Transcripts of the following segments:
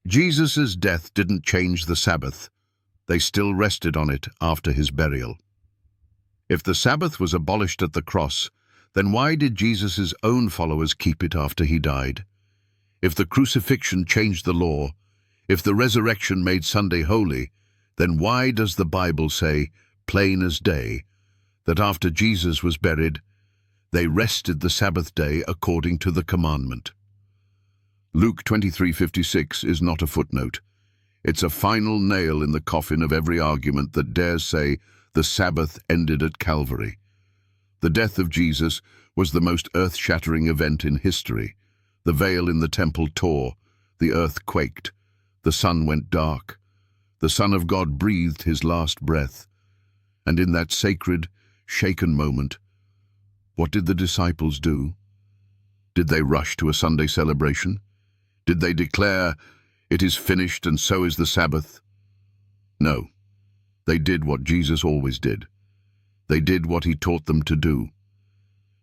Jesus' death didn't change the Sabbath. They still rested on it after his burial. If the Sabbath was abolished at the cross, then why did Jesus' own followers keep it after he died? If the crucifixion changed the law, if the resurrection made Sunday holy, then why does the Bible say, plain as day, that after Jesus was buried, they rested the Sabbath day according to the commandment? Luke 23:56 is not a footnote. It's a final nail in the coffin of every argument that dares say the Sabbath ended at Calvary. The death of Jesus was the most earth-shattering event in history. The veil in the temple tore, the earth quaked, the sun went dark. The Son of God breathed his last breath. And in that sacred, shaken moment, what did the disciples do? Did they rush to a Sunday celebration? Did they declare, "It is finished and so is the Sabbath"? No. They did what Jesus always did. They did what he taught them to do.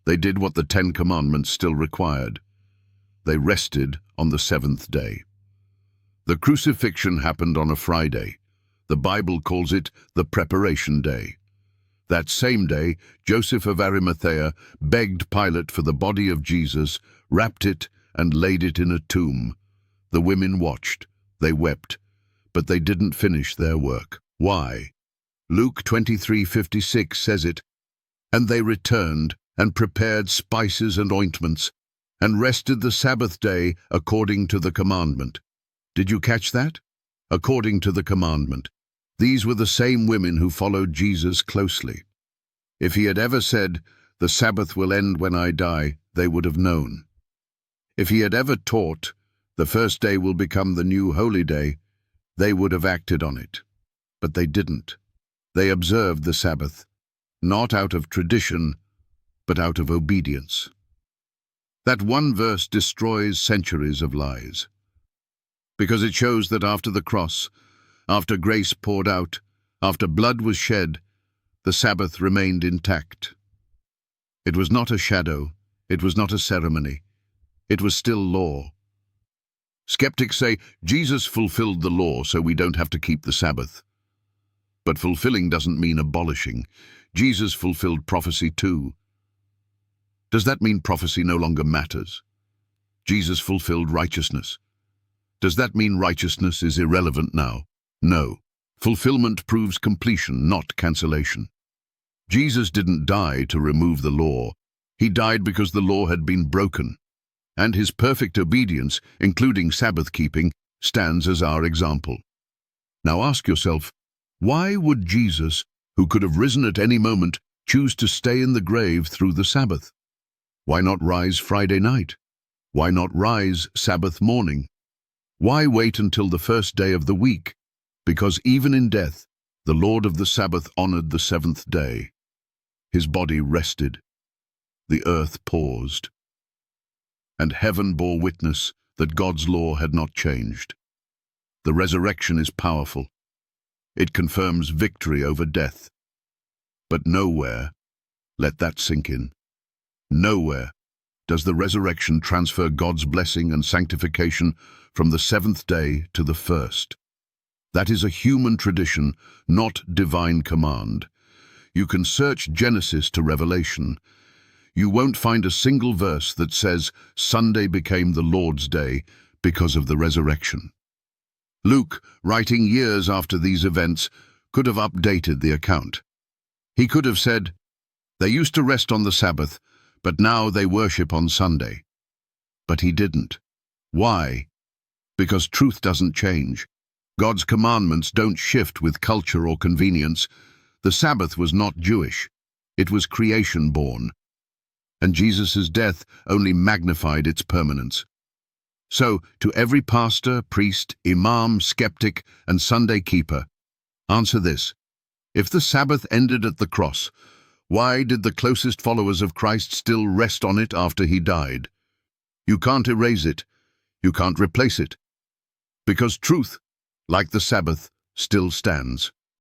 They did what the 10 Commandments still required. They rested on the 7th day. The crucifixion happened on a Friday. The Bible calls it the preparation day. That same day, Joseph of Arimathea begged Pilate for the body of Jesus, wrapped it, and laid it in a tomb. The women watched. They wept. But they didn't finish their work. Why? Luke 23:56 says it. And they returned and prepared spices and ointments, and rested the Sabbath day according to the commandment. Did you catch that? According to the commandment. These were the same women who followed Jesus closely. If he had ever said, "The Sabbath will end when I die," they would have known. If he had ever taught, "The first day will become the new holy day," they would have acted on it. But they didn't. They observed the Sabbath, not out of tradition, but out of obedience. That one verse destroys centuries of lies, because it shows that after the cross, after grace poured out, after blood was shed, the Sabbath remained intact. It was not a shadow, it was not a ceremony, it was still law. Skeptics say Jesus fulfilled the law so we don't have to keep the Sabbath. But fulfilling doesn't mean abolishing. Jesus fulfilled prophecy too. Does that mean prophecy no longer matters? Jesus fulfilled righteousness. Does that mean righteousness is irrelevant now? No. Fulfillment proves completion, not cancellation. Jesus didn't die to remove the law. He died because the law had been broken. And his perfect obedience, including Sabbath keeping, stands as our example. Now ask yourself, why would Jesus, who could have risen at any moment, choose to stay in the grave through the Sabbath? Why not rise Friday night? Why not rise Sabbath morning? Why wait until the first day of the week? Because even in death, the Lord of the Sabbath honored the 7th day. His body rested. The earth paused. And heaven bore witness that God's law had not changed. The resurrection is powerful. It confirms victory over death. But nowhere, let that sink in, nowhere does the resurrection transfer God's blessing and sanctification from the 7th day to the 1st. That is a human tradition, not divine command. You can search Genesis to Revelation. You won't find a single verse that says Sunday became the Lord's day because of the resurrection. Luke, writing years after these events, could have updated the account. He could have said, "They used to rest on the Sabbath, but now they worship on Sunday." But he didn't. Why? Because truth doesn't change. God's commandments don't shift with culture or convenience. The Sabbath was not Jewish. It was creation-born. And Jesus' death only magnified its permanence. So, to every pastor, priest, imam, skeptic, and Sunday keeper, answer this. If the Sabbath ended at the cross, why did the closest followers of Christ still rest on it after he died? You can't erase it. You can't replace it. Because truth, like the Sabbath, still stands.